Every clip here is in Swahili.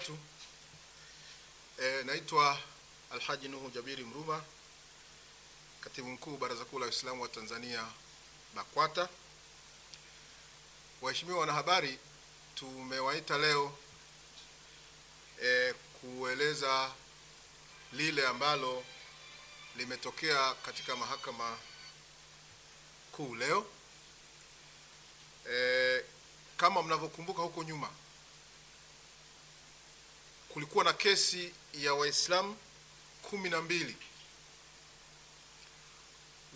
wabarakatuh. Naitwa Alhaji Nuhu Jabiri Mruba, Katibu Mkuu Baraza Kuu la Waislamu wa Tanzania BAKWATA. Waheshimiwa wanahabari, tumewaita leo kueleza lile ambalo limetokea katika Mahakama Kuu leo. Kama mnavyokumbuka, huko nyuma kulikuwa na kesi ya Waislamu 12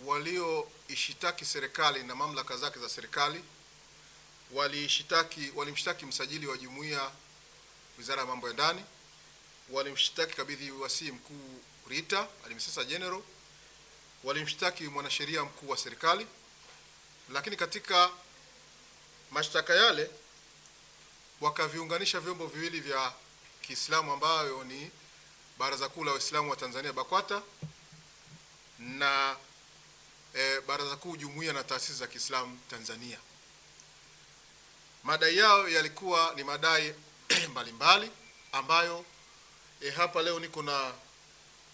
walioishitaki serikali na mamlaka zake za serikali. Walimshtaki msajili wa jumuiya Wizara ya Mambo ya Ndani, walimshtaki kabidhi wasii mkuu Rita Alimsasa General, walimshtaki mwanasheria mkuu wa serikali. Lakini katika mashtaka yale wakaviunganisha vyombo viwili vya Kiislamu ambayo ni Baraza Kuu la Waislamu wa Tanzania BAKWATA na Baraza Kuu Jumuiya na Taasisi za Kiislamu Tanzania. Madai yao yalikuwa ni madai mbalimbali ambayo hapa leo niko na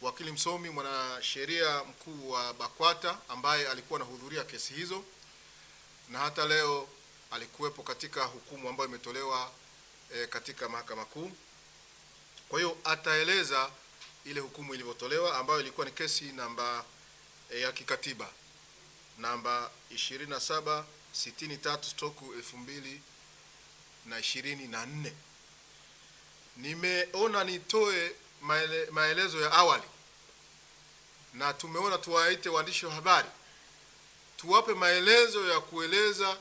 wakili msomi mwanasheria mkuu wa BAKWATA ambaye alikuwa anahudhuria kesi hizo, na hata leo alikuwepo katika hukumu ambayo imetolewa katika Mahakama Kuu. Kwa hiyo ataeleza ile hukumu ilivyotolewa, ambayo ilikuwa ni kesi namba ya kikatiba namba 2763/2024. Nimeona nitoe maelezo ya awali, na tumeona tuwaite waandishi wa habari tuwape maelezo ya kueleza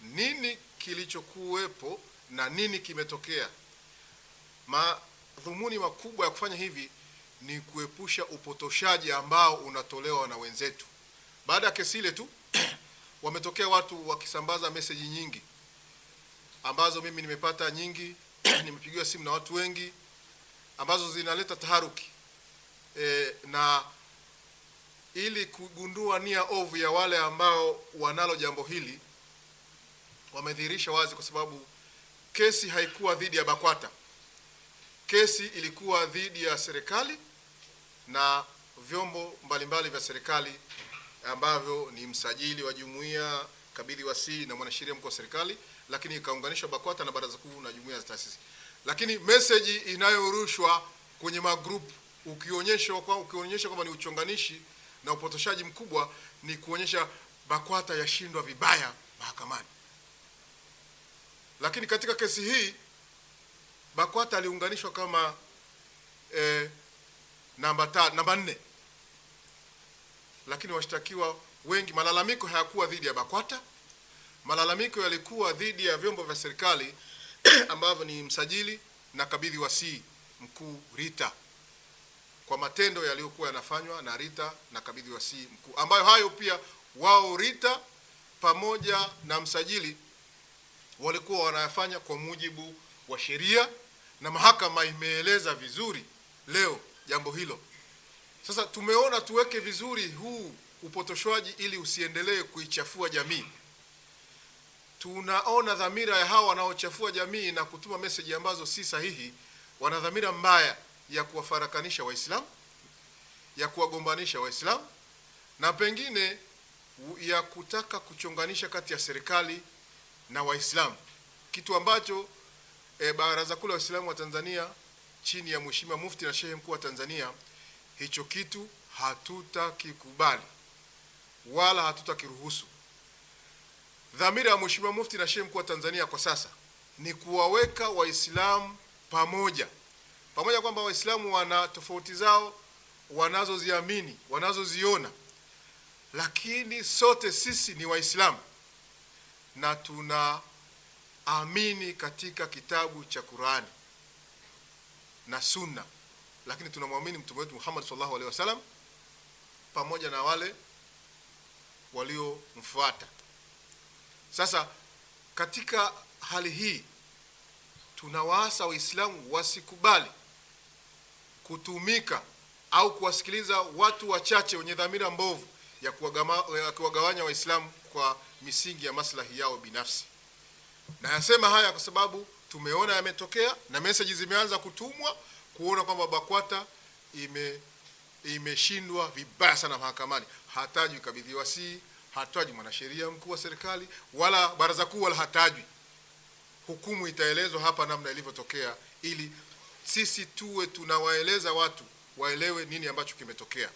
nini kilichokuwepo na nini kimetokea. Madhumuni makubwa ya kufanya hivi ni kuepusha upotoshaji ambao unatolewa na wenzetu. Baada ya kesi ile tu wametokea watu wakisambaza message nyingi ambazo mimi nimepata nyingi nimepigiwa simu na watu wengi ambazo zinaleta taharuki na ili kugundua nia ovu ya wale ambao wanalo jambo hili, wamedhihirisha wazi, kwa sababu kesi haikuwa dhidi ya BAKWATA. Kesi ilikuwa dhidi ya serikali na vyombo mbalimbali vya serikali ambavyo ni msajili wa jumuiya, kabidhi wasii na mwanasheria mkuu wa serikali, lakini ikaunganishwa BAKWATA na Baraza Kuu na jumuiya za taasisi. Lakini message inayorushwa kwenye magroup ukionyesha kwamba ni uchonganishi na upotoshaji mkubwa, ni kuonyesha BAKWATA yashindwa vibaya mahakamani. Lakini katika kesi hii BAKWATA aliunganishwa kama namba 4. Lakini washtakiwa wengi, malalamiko hayakuwa dhidi ya BAKWATA. Malalamiko yalikuwa dhidi ya vyombo vya serikali ambavyo ni msajili na kabidhi wasii mkuu Rita, kwa matendo yaliyokuwa yanafanywa na Rita na kabidhi wasii mkuu, ambayo hayo pia wao Rita pamoja na msajili walikuwa wanayafanya kwa mujibu wa sheria, na mahakama imeeleza vizuri leo jambo hilo. Sasa tumeona tuweke vizuri huu upotoshwaji ili usiendelee kuichafua jamii. Tunaona dhamira ya hawa wanaochafua jamii na kutuma message ambazo si sahihi, wana dhamira mbaya ya kuwafarakanisha Waislamu, ya kuwagombanisha Waislamu, na pengine ya kutaka kuchonganisha kati ya serikali na Waislamu, kitu ambacho Baraza Kuu la Waislamu wa Tanzania chini ya Mheshimiwa Mufti na Shehe Mkuu wa Tanzania, hicho kitu hatutakikubali wala hatutakiruhusu. Dhamira ya Mheshimiwa Mufti na Shehe Mkuu wa Tanzania kwa sasa ni kuwaweka Waislamu pamoja kwamba Waislamu wana tofauti zao wanazoziamini, wanazoziona, lakini sote sisi ni Waislamu na tunaamini katika kitabu cha Qur'ani na Sunna, lakini tunamwamini Mtume wetu Muhammad sallallahu alaihi wasallam pamoja na wale waliomfuata. Sasa katika hali hii tunawaasa Waislamu wasikubali kutumika au kuwasikiliza watu wachache wenye dhamira mbovu ya kuwagawanya Waislamu kwa misingi ya maslahi yao binafsi. Na yasema haya kwa sababu tumeona yametokea na message zimeanza kutumwa kuona kwamba BAKWATA imeshindwa vibaya sana mahakamani. Hatajwi kabidhi wasii, hatajwi mwanasheria mkuu wa serikali, wala baraza kuu, wala hatajwi. Hukumu itaelezwa hapa namna ilivyotokea, ili sisi tuwe tunawaeleza watu waelewe nini ambacho kimetokea.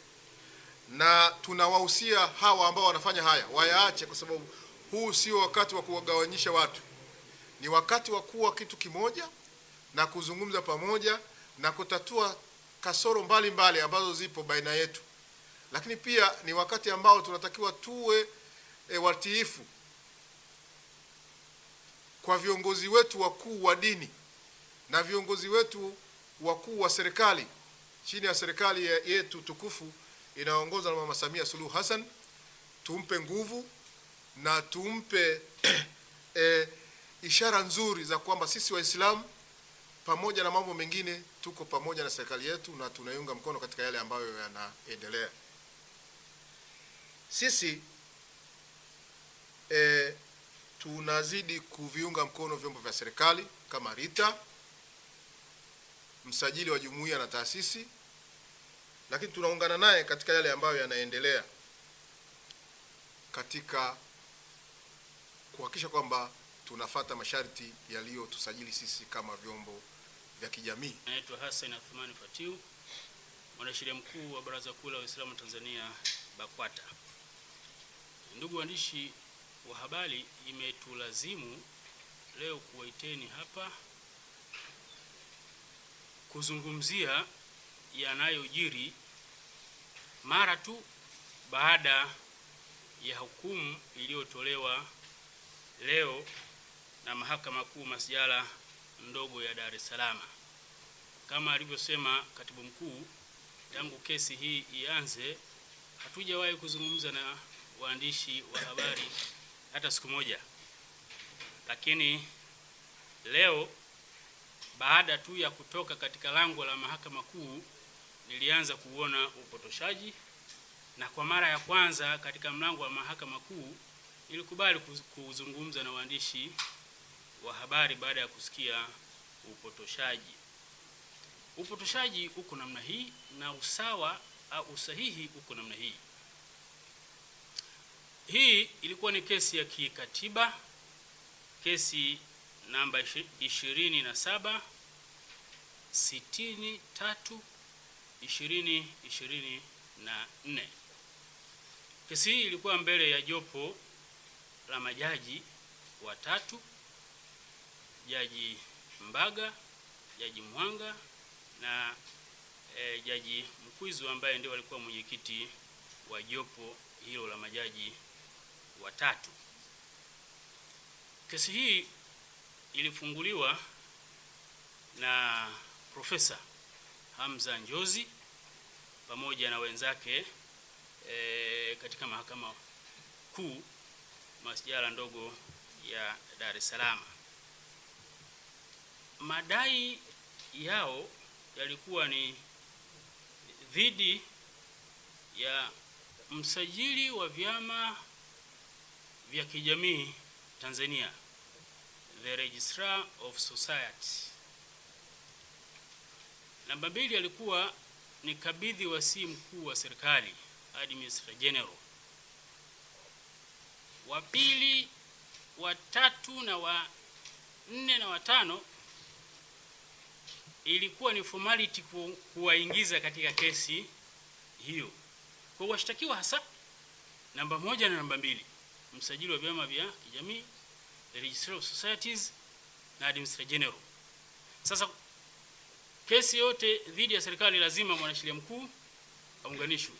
Na tunawahusia hawa ambao wanafanya haya wayaache, kwa sababu huu sio wakati wa kuwagawanyisha watu. Ni wakati wa kuwa kitu kimoja na kuzungumza pamoja na kutatua kasoro mbalimbali ambazo zipo baina yetu. Lakini pia ni wakati ambao tunatakiwa tuwe watiifu kwa viongozi wetu wakuu wa dini na viongozi wetu wakuu wa serikali chini ya serikali yetu tukufu inaongozwa na Mama Samia Suluhu Hassan. Tumpe nguvu na tumpe ishara nzuri za kwamba sisi Waislamu pamoja na mambo mengine tuko pamoja na serikali yetu na tunaiunga mkono katika yale ambayo yanaendelea. Sisi tunazidi kuviunga mkono vyombo vya serikali kama RITA, msajili wa jumuiya na taasisi, lakini tunaungana naye katika yale ambayo yanaendelea katika kuhakikisha kwamba tunafata masharti yaliyotusajili sisi kama vyombo vya kijamii. Naitwa Hassan Athmani Fatiu, mwanasheria mkuu wa Baraza Kuu la Waislamu Tanzania BAKWATA. Ndugu waandishi wa habari, imetulazimu leo kuwaiteni hapa kuzungumzia yanayojiri mara tu baada ya hukumu iliyotolewa leo na Mahakama Kuu Masjala ndogo ya Dar es Salaam. Kama alivyosema katibu mkuu, tangu kesi hii ianze hatujawahi kuzungumza na waandishi wa habari hata siku moja. Lakini leo baada tu ya kutoka katika lango la Mahakama Kuu nilianza kuona upotoshaji, na kwa mara ya kwanza katika mlango wa Mahakama Kuu nilikubali kuzungumza na waandishi wa habari baada ya kusikia upotoshaji. Upotoshaji uko namna hii na usawa au usahihi uko namna hii. Hii ilikuwa ni kesi ya kikatiba, kesi namba 27 63 2024. Kesi hii ilikuwa mbele ya jopo la majaji watatu: Jaji Mbaga, Jaji Mwanga na Jaji Mkwizu ambaye ndio alikuwa mwenyekiti wa jopo hilo la majaji watatu. Kesi hii ilifunguliwa na Profesa Hamza Njozi pamoja na wenzake katika Mahakama Kuu Masjala ndogo ya Dar es Salaam. Madai yao yalikuwa ni dhidi ya msajili wa vyama vya kijamii Tanzania, the Registrar of Society. Namba 2 alikuwa ni kabidhi wasii mkuu wa serikali, Administrator General. Wa pili, wa tatu na wa 4 na wa 5 ilikuwa ni formality kuwaingiza katika kesi hiyo. Kwa washtakiwa hasa namba 1 na namba 2, msajili wa vyama vya kijamii, the Registrar of Societies na Administrator General. Sasa kesi yote dhidi ya serikali lazima mwanasheria mkuu aunganishwe.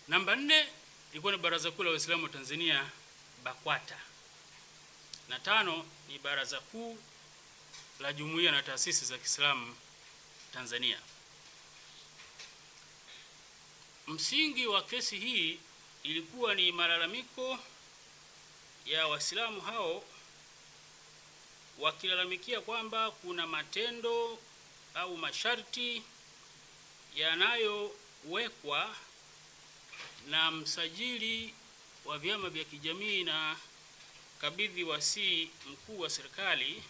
Namba 4 ilikuwa ni Baraza Kuu la Waislamu wa Tanzania BAKWATA, na 5 ni Baraza Kuu la Jumuiya na Taasisi za Kiislamu Tanzania. Msingi wa kesi hii ilikuwa ni malalamiko ya Waislamu hao wakilalamikia kwamba kuna matendo au masharti yanayowekwa na msajili wa vyama vya kijamii na kabidhi wasii mkuu wa serikali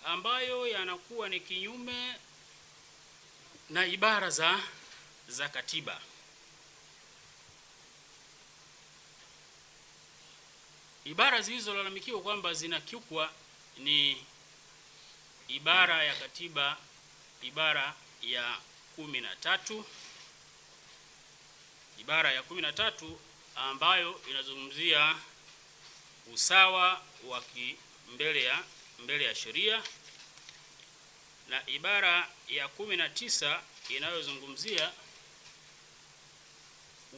ambayo yanakuwa ni kinyume na ibara za katiba. Ibara zilizolalamikiwa kwamba zinakiukwa ni ibara ya katiba, ibara ya 13, ibara ya 13 ambayo inazungumzia usawa wa mbele ya sheria, na ibara ya 19 inayozungumzia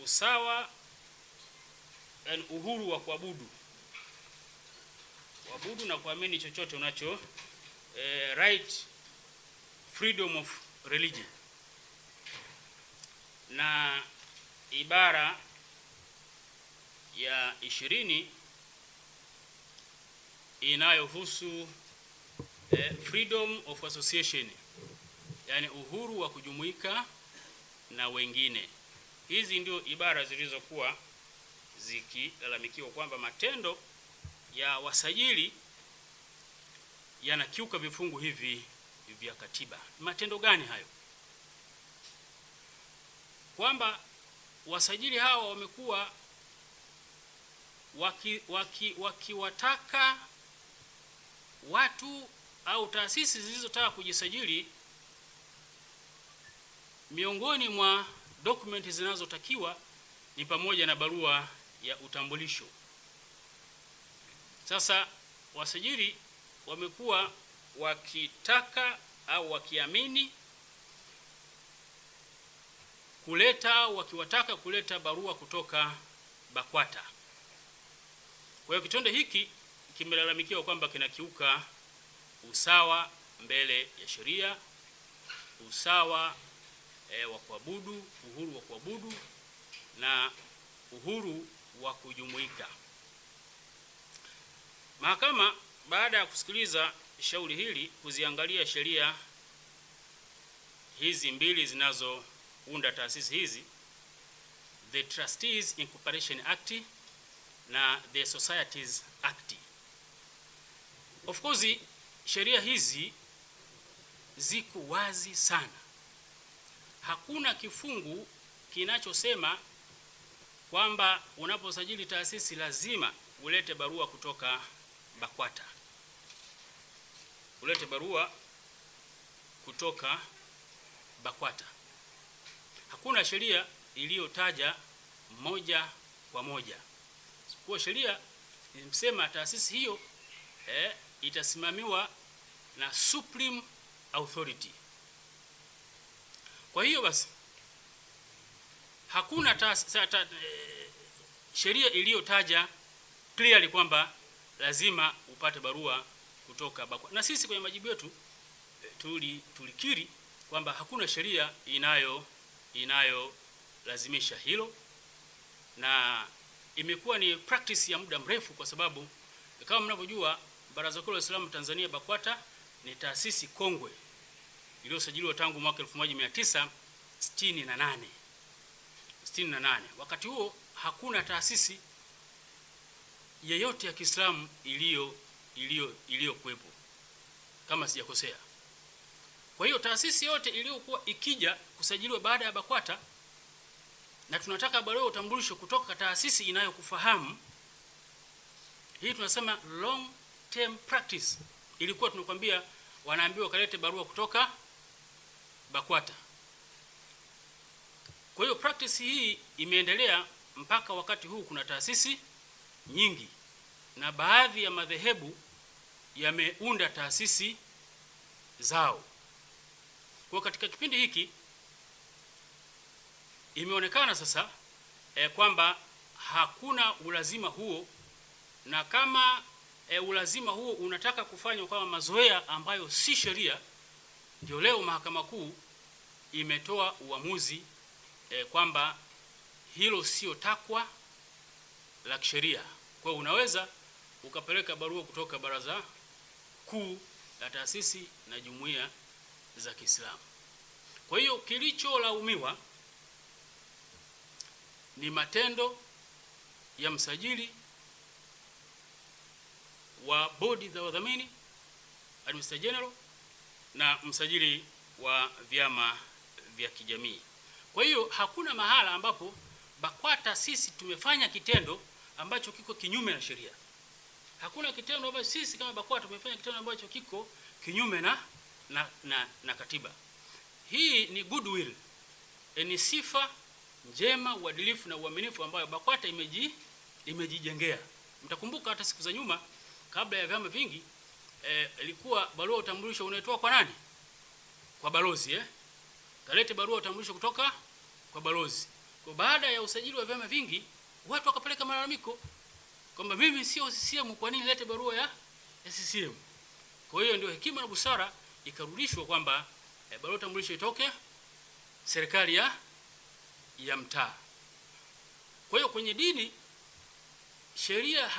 usawa na uhuru wa kuabudu na kuamini chochote unacho, right, freedom of religion. Na ibara ya 20 inayohusu freedom of association, yani uhuru wa kujumuika na wengine. Hizi ndio ibara zilizokuwa zikilalamikiwa kwamba matendo ya wasajili yanakiuka vifungu hivi vya katiba. Matendo gani hayo? Kwamba wasajili hawa wamekuwa wakiwataka watu au taasisi zilizotaka kujisajili, miongoni mwa dokumenti zinazotakiwa ni pamoja na barua ya utambulisho. Sasa wasajili wamekuwa wakitaka au wakiamini wakiwataka kuleta barua kutoka BAKWATA. Kwa hiyo kitendo hiki kimelalamikiwa kwamba kinakiuka usawa mbele ya sheria, usawa wa kuabudu, uhuru wa kuabudu na uhuru wa kujumuika. Mahakama baada ya kusikiliza shauri hili, kuziangalia sheria hizi mbili zinazounda taasisi hizi, the Trustees Incorporation Act na the Societies Act. Of course sheria hizi ziko wazi sana. Hakuna kifungu kinachosema kwamba unaposajili taasisi lazima ulete barua kutoka BAKWATA, ulete barua kutoka BAKWATA. Hakuna sheria iliyotaja moja kwa moja. Kwa sheria inasema taasisi hiyo itasimamiwa na Supreme Authority. Kwa hiyo basi hakuna sheria iliyotaja clearly kwamba lazima upate barua kutoka BAKWATA. Na sisi kwenye majibu yetu tulikiri kwamba hakuna sheria inayolazimisha hilo, na imekuwa ni practice ya muda mrefu, kwa sababu kama mnavyojua Baraza Kuu la Waislamu Tanzania BAKWATA ni taasisi kongwe iliyosajiliwa tangu mwaka 1968. Wakati huo hakuna taasisi yeyote ya Kiislamu iliyokuwepo kama sijakosea. Kwa hiyo taasisi yote iliyokuwa ikija kusajiliwa baada ya BAKWATA na tunataka barua ya utambulisho kutoka taasisi inayokufahamu, hii tunasema long term practice. Ilikuwa tunakwambia wanaambiwa kalete barua kutoka BAKWATA. Kwa hiyo practice hii imeendelea mpaka wakati huu. Kuna taasisi nyingi na baadhi ya madhehebu yameunda taasisi zao. Kwa katika kipindi hiki imeonekana sasa kwamba hakuna ulazima huo, na kama ulazima huo unataka kufanywa kama mazoea ambayo si sheria, ndio leo Mahakama Kuu imetoa uamuzi kwamba hilo sio takwa la kisheria. Kwa hiyo unaweza ukapeleka barua kutoka Baraza Kuu la Taasisi na Jumuiya za Kiislamu. Kwa hiyo kilicholaumiwa ni matendo ya msajili wa bodi za wadhamini, Administrator General, na msajili wa vyama vya kijamii. Kwa hiyo hakuna mahala ambapo BAKWATA sisi tumefanya kitendo ambacho kiko kinyume na sheria. Hakuna kitendo ambacho sisi kama BAKWATA tumefanya kitendo ambacho kiko kinyume na katiba. Hii ni goodwill, ni sifa njema, uadilifu na uaminifu ambayo BAKWATA imejijengea. Mtakumbuka hata siku za nyuma kabla ya vyama vingi ilikuwa barua utambulisho unaitoa kwa nani? Kwa balozi kalete barua utambulisho kutoka kwa balozi. Kwa baada ya usajili wa vyama vingi watu wakapeleka malalamiko kwamba mimi sio CCM, kwa nini lete barua ya CCM? Kwa hiyo ndio hekima na busara ikarudishwa kwamba barua utambulisho itoke serikali ya mtaa. Kwa hiyo kwenye dini sheria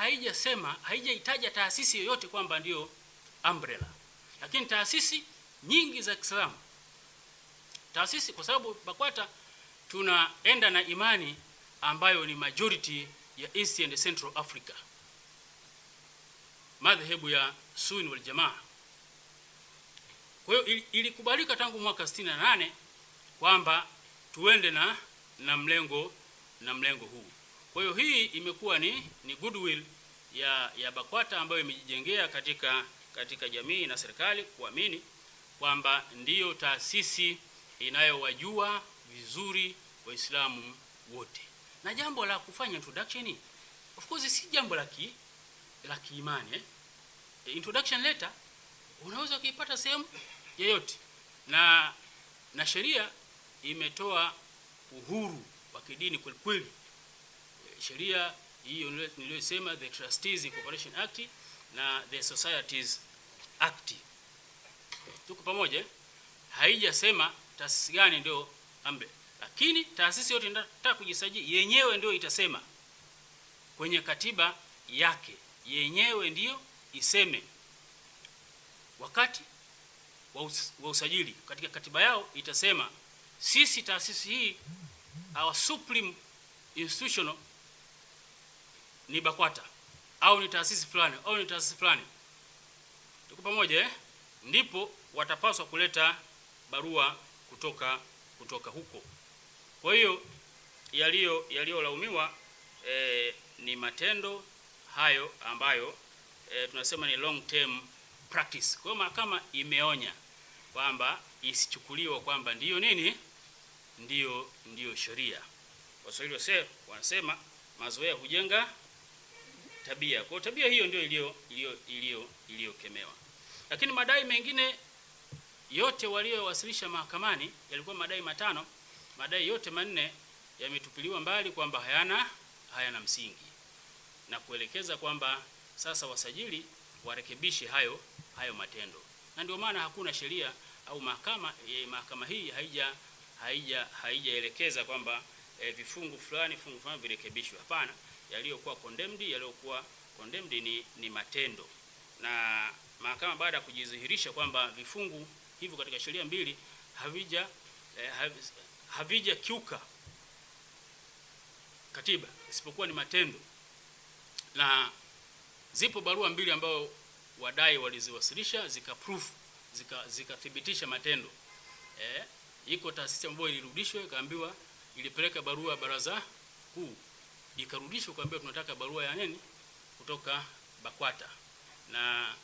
haijaitaja taasisi yoyote kwamba ndio umbrella, lakini taasisi nyingi za Kiislamu, taasisi, kwa sababu BAKWATA tunaenda na imani ambayo ni majority ya East and Central Africa, madhehebu ya Sunni wal Jamaa. Kwa hiyo ilikubalika tangu mwaka 68 kwamba tuende na mlengo huu. Kwa hiyo hii imekuwa ni goodwill ya BAKWATA ambayo imejijengea katika jamii na serikali kuamini kwamba ndiyo taasisi inayowajua vizuri Waislamu wote. Na jambo la kufanya introduction, of course si jambo la kiimani. Introduction letter unaweza kuipata sehemu yoyote, na sheria imetoa uhuru wa kidini kweli kweli. Sheria hiyo niliyosema, the Trustees Incorporation Act na the Societies Act, tuko pamoja, haijasema taasisi gani ndio ambe, lakini taasisi yote inataka kujisajili yenyewe ndio itasema kwenye katiba yake, yenyewe ndio iseme wakati wa usajili. Katika katiba yao itasema sisi taasisi hii, our supreme institutional ni BAKWATA au ni taasisi fulani au ni taasisi fulani. Tuko pamoja ndipo watapaswa kuleta barua kutoka huko. Kwa hiyo yaliyolaumiwa ni matendo hayo ambayo tunasema ni long term practice. Kwa hiyo mahakama imeonya kwamba isichukuliwe kwamba ndiyo nini, ndiyo sheria. Waswahili wanasema mazoea hujenga tabia. Kwa tabia hiyo ndio iliyokemewa. Lakini madai mengine yote waliowasilisha mahakamani yalikuwa madai matano. Madai yote manne yametupiliwa mbali kwamba hayana msingi, na kuelekeza kwamba sasa wasajili warekebishe hayo matendo. Na ndio maana hakuna sheria au mahakama hii haijaelekeza kwamba vifungu fulani virekebishwe. Hapana, yaliyokuwa condemned ni matendo. Na mahakama baada ya kujidhihirisha kwamba vifungu hivyo katika sheria mbili havija kiuka katiba isipokuwa ni matendo, na zipo barua mbili ambao wadai waliziwasilisha zikathibitisha matendo. Iko taasisi ambayo ilirudishwa ikaambiwa, ilipeleka barua baraza kuu ikarudishwa kuambiwa tunataka barua ya nini kutoka BAKWATA, na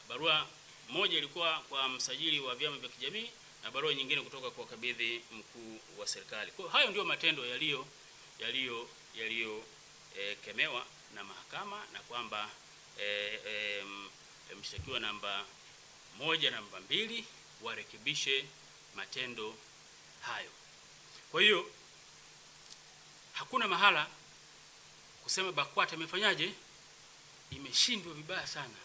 barua moja ilikuwa kwa msajili wa vyama vya kijamii na barua nyingine kutoka kwa kabidhi mkuu wa serikali. Kwa hayo ndio matendo kemewa na mahakama, na kwamba mshtakiwa namba 1 na namba 2 warekebishe matendo hayo. Kwa hiyo hakuna mahala kusema BAKWATA imefanyaje, imeshindwa vibaya sana.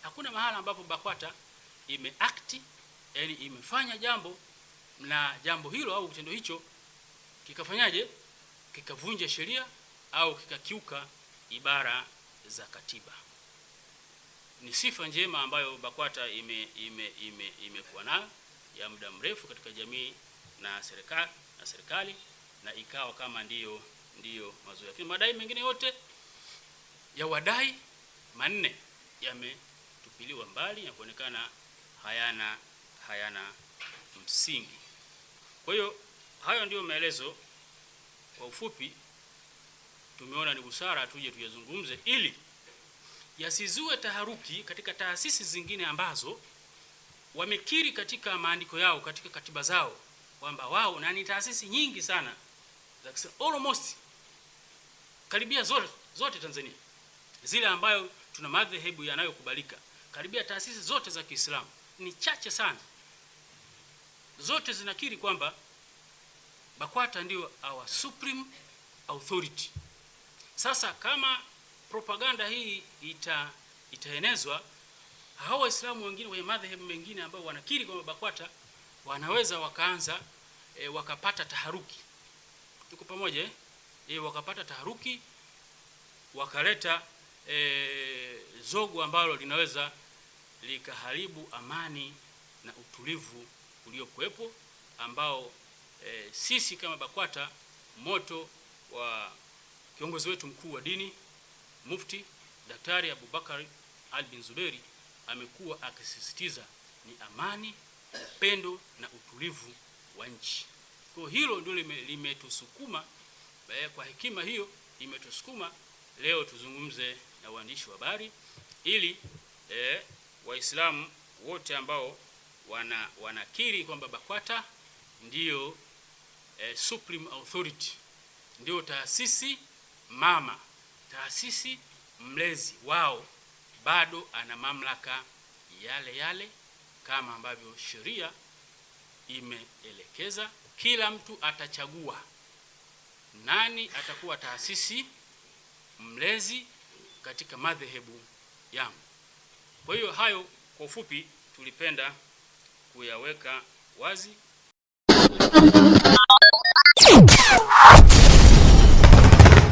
Hakuna mahala ambapo BAKWATA imeact, yani imefanya jambo na jambo hilo au kitendo hicho kikafanyaje, kikavunja sheria au kikakiuka ibara za katiba. Ni sifa njema ambayo BAKWATA imekuwa nayo ya muda mrefu katika jamii na serikali na ikawa kama ndiyo mazoea. Lakini madai mengine yote ya wadai manne yametupiliwa mbali na kuonekana hayana msingi. Kwa hiyo hayo ndiyo maelezo kwa ufupi. Tumeona ni busara tuje tuyazungumze ili yasizue taharuki katika taasisi zingine ambazo wamekiri katika maandiko yao, katika katiba zao, kwamba wao, na ni taasisi nyingi sana za almost karibia zote Tanzania, zile ambayo tuna madhehebu yanayokubalika, karibia taasisi zote za Kiislamu, ni chache sana, zote zinakiri kwamba BAKWATA ndio our supreme authority. Sasa kama propaganda hii itaenezwa, hao Waislamu wengine wenye madhehebu mengine ambao wanakiri kwamba BAKWATA wanaweza wakaanza wakapata taharuki. Tuko pamoja wakapata taharuki, wakaleta zogo ambalo linaweza likaharibu amani na utulivu uliokuwepo, ambao sisi kama BAKWATA, moto wa kiongozi wetu mkuu wa dini Mufti Daktari Abubakar Ali bin Zuberi amekuwa akisisitiza ni amani, upendo na utulivu wa nchi. Kwa hilo ndio limetusukuma, kwa hekima hiyo imetusukuma leo tuzungumze na waandishi wa habari ili Waislamu wote ambao wanakiri kwamba BAKWATA ndio supreme authority, ndio taasisi mama, taasisi mlezi wao, bado ana mamlaka yale kama ambavyo sheria imeelekeza. Kila mtu atachagua nani atakuwa taasisi mlezi katika madhehebu yangu. Kwa hiyo hayo kwa ufupi tulipenda kuyaweka wazi.